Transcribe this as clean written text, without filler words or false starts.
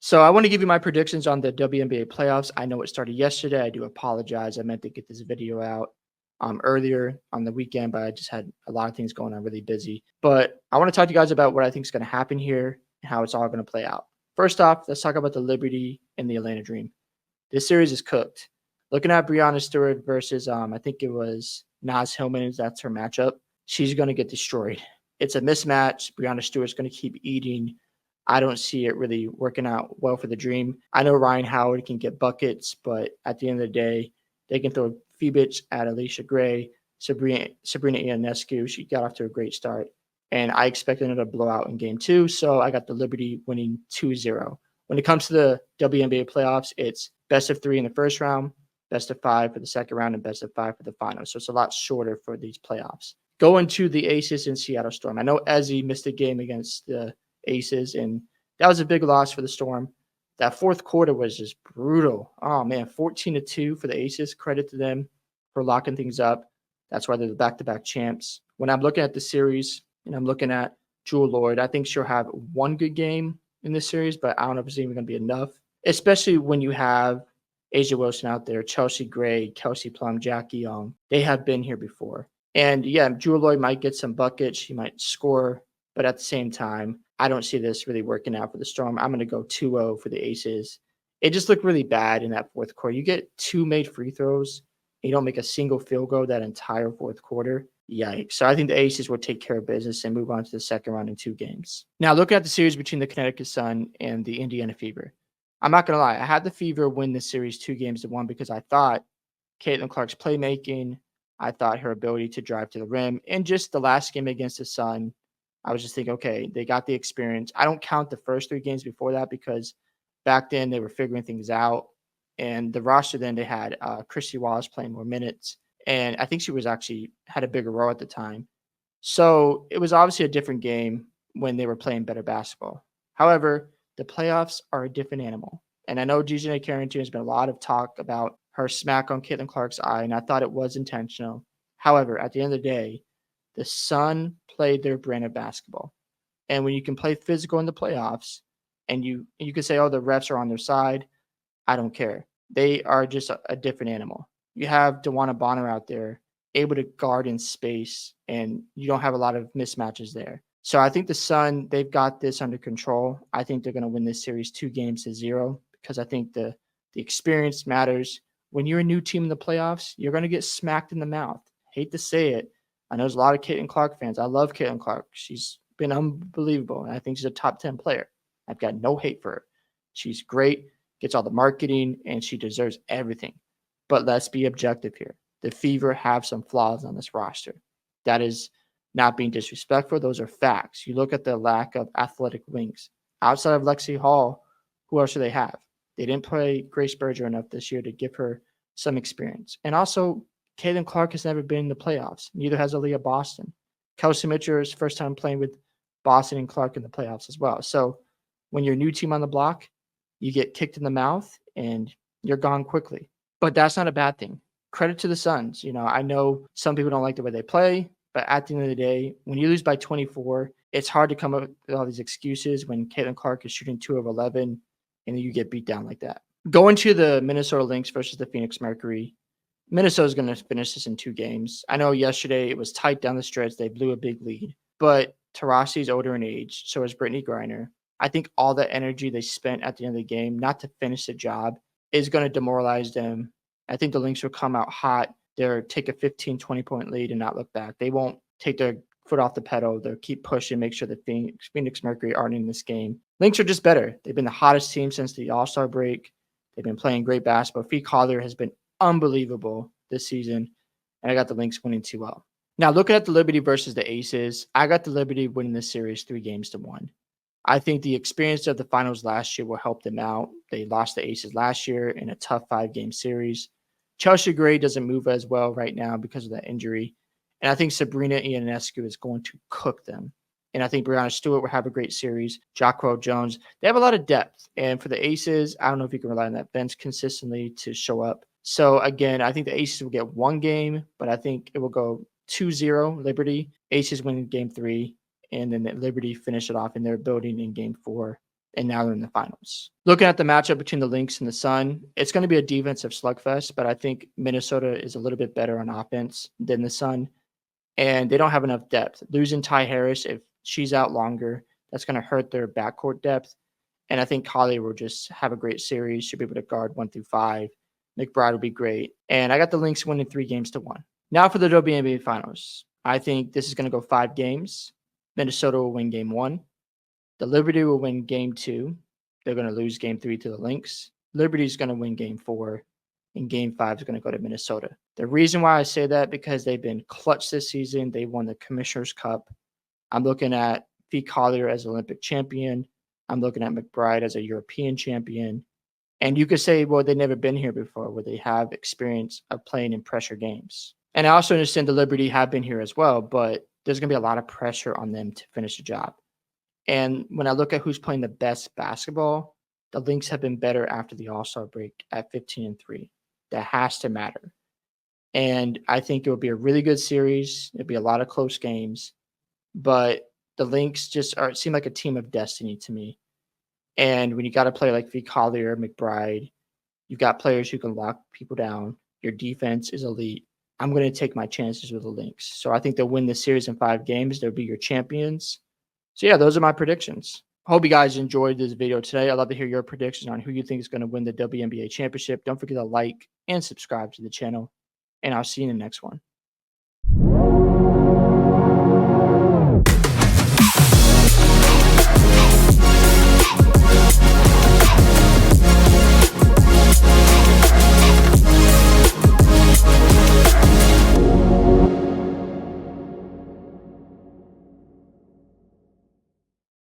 So I want to give you my predictions on the WNBA playoffs. I know it started yesterday. I do apologize. I meant to get this video out earlier on the weekend, but I just had a lot of things going on, really busy. But I want to talk to you guys about what I think is going to happen here and how it's all going to play out. First off, let's talk about the Liberty and the Atlanta Dream. This series is cooked. Looking at Breonna Stewart versus I think it was Naz Hillman, that's her matchup. She's going to get destroyed. It's a mismatch. Breonna Stewart's going to keep eating. I don't see it really working out well for the Dream. I know Ryan Howard can get buckets, but at the end of the day, they can throw Phoebich at Alicia Gray, Sabrina Ionescu. She got off to a great start, and I expect another blowout in game 2, so I got the Liberty winning 2-0. When it comes to the WNBA playoffs, it's best of 3 in the first round, best of 5 for the second round, and best of 5 for the final. So it's a lot shorter for these playoffs. Going to the Aces and Seattle Storm. I know Ezzy missed a game against the Aces, and that was a big loss for the Storm. That fourth quarter was just brutal. Oh man, 14-2 for the Aces. Credit to them for locking things up. That's why they're the back-to-back champs. When I'm looking at the series and I'm looking at Jewel Lloyd, I think she'll have one good game in this series, but I don't know if it's even going to be enough, especially when you have Asia Wilson out there, Chelsea Gray, Kelsey Plum, Jackie Young. They have been here before. And yeah, Jewel Lloyd might get some buckets. She might score, but at the same time, I don't see this really working out for the Storm. I'm going to go 2-0 for the Aces. It just looked really bad in that fourth quarter. You get 2 made free throws, and you don't make a single field goal that entire fourth quarter. Yikes. So I think the Aces will take care of business and move on to the second round in 2 games. Now, looking at the series between the Connecticut Sun and the Indiana Fever, I'm not going to lie. I had the Fever win this series 2-1 because I thought Caitlin Clark's playmaking, I thought her ability to drive to the rim, and just the last game against the Sun, I was just thinking, okay, they got the experience. I don't count the first 3 games before that because back then they were figuring things out. And the roster then they had Christy Wallace playing more minutes. And I think she was actually had a bigger role at the time. So it was obviously a different game when they were playing better basketball. However, the playoffs are a different animal. And I know DJ Carrington has been a lot of talk about her smack on Caitlin Clark's eye, and I thought it was intentional. However, at the end of the day, the Sun played their brand of basketball. And when you can play physical in the playoffs and you can say, oh, the refs are on their side, I don't care. They are just a different animal. You have DeWanna Bonner out there able to guard in space, and you don't have a lot of mismatches there. So I think the Sun, they've got this under control. I think they're going to win this series 2-0 because I think the experience matters. When you're a new team in the playoffs, you're going to get smacked in the mouth. Hate to say it. I know there's a lot of Caitlin Clark fans. I love Caitlin Clark. She's been unbelievable, and I think she's a top 10 player. I've got no hate for her. She's great, gets all the marketing, and she deserves everything. But let's be objective here. The Fever have some flaws on this roster. That is not being disrespectful. Those are facts. You look at the lack of athletic wings. Outside of Lexi Hall, who else do they have? They didn't play Grace Berger enough this year to give her some experience. And also, Caitlin Clark has never been in the playoffs. Neither has Aaliyah Boston. Kelsey Mitchell's first time playing with Boston and Clark in the playoffs as well. So when you're a new team on the block, you get kicked in the mouth and you're gone quickly. But that's not a bad thing. Credit to the Suns. You know, I know some people don't like the way they play, but at the end of the day, when you lose by 24, it's hard to come up with all these excuses when Caitlin Clark is shooting 2 of 11 and you get beat down like that. Going to the Minnesota Lynx versus the Phoenix Mercury, Minnesota's going to finish this in 2 games. I know yesterday it was tight down the stretch. They blew a big lead. But Taurasi's older in age, so is Brittany Griner. I think all the energy they spent at the end of the game, not to finish the job, is going to demoralize them. I think the Lynx will come out hot. They'll take a 15, 20-point lead and not look back. They won't take their foot off the pedal. They'll keep pushing, make sure the Phoenix Mercury aren't in this game. Lynx are just better. They've been the hottest team since the All-Star break. They've been playing great basketball. Fee Collier has been unbelievable this season, and I got the Lynx winning 2-0. Now, looking at the Liberty versus the Aces, I got the Liberty winning this series 3-1. I think the experience of the finals last year will help them out. They lost the Aces last year in a tough 5-game series. Chelsea Gray doesn't move as well right now because of that injury, and I think Sabrina Ionescu is going to cook them. And I think Breonna Stewart will have a great series. Jacquel Jones, they have a lot of depth. And for the Aces, I don't know if you can rely on that bench consistently to show up. So, again, I think the Aces will get 1 game, but I think it will go 2-0 Liberty. Aces win game 3, and then Liberty finish it off in their building in game 4. and now they're in the finals. Looking at the matchup between the Lynx and the Sun, it's going to be a defensive slugfest, but I think Minnesota is a little bit better on offense than the Sun, and they don't have enough depth. Losing Ty Harris, if she's out longer, that's going to hurt their backcourt depth. And I think Collier will just have a great series. She'll be able to guard 1 through 5. McBride will be great. And I got the Lynx winning 3-1. Now for the WNBA Finals. I think this is going to go 5 games. Minnesota will win game 1. The Liberty will win game 2. They're going to lose game 3 to the Lynx. Liberty is going to win game 4. And game 5 is going to go to Minnesota. The reason why I say that, because they've been clutch this season. They won the Commissioner's Cup. I'm looking at Fee Collier as Olympic champion. I'm looking at McBride as a European champion. And you could say, well, they've never been here before, where they have experience of playing in pressure games. And I also understand the Liberty have been here as well, but there's going to be a lot of pressure on them to finish the job. And when I look at who's playing the best basketball, the Lynx have been better after the All-Star break at 15-3. That has to matter. And I think it will be a really good series. It'll be a lot of close games. But the Lynx seem like a team of destiny to me. And when you got a player like V. Collier, McBride, you've got players who can lock people down. Your defense is elite. I'm going to take my chances with the Lynx. So I think they'll win this series in 5 games. They'll be your champions. So yeah, those are my predictions. I hope you guys enjoyed this video today. I'd love to hear your predictions on who you think is going to win the WNBA championship. Don't forget to like and subscribe to the channel. And I'll see you in the next one.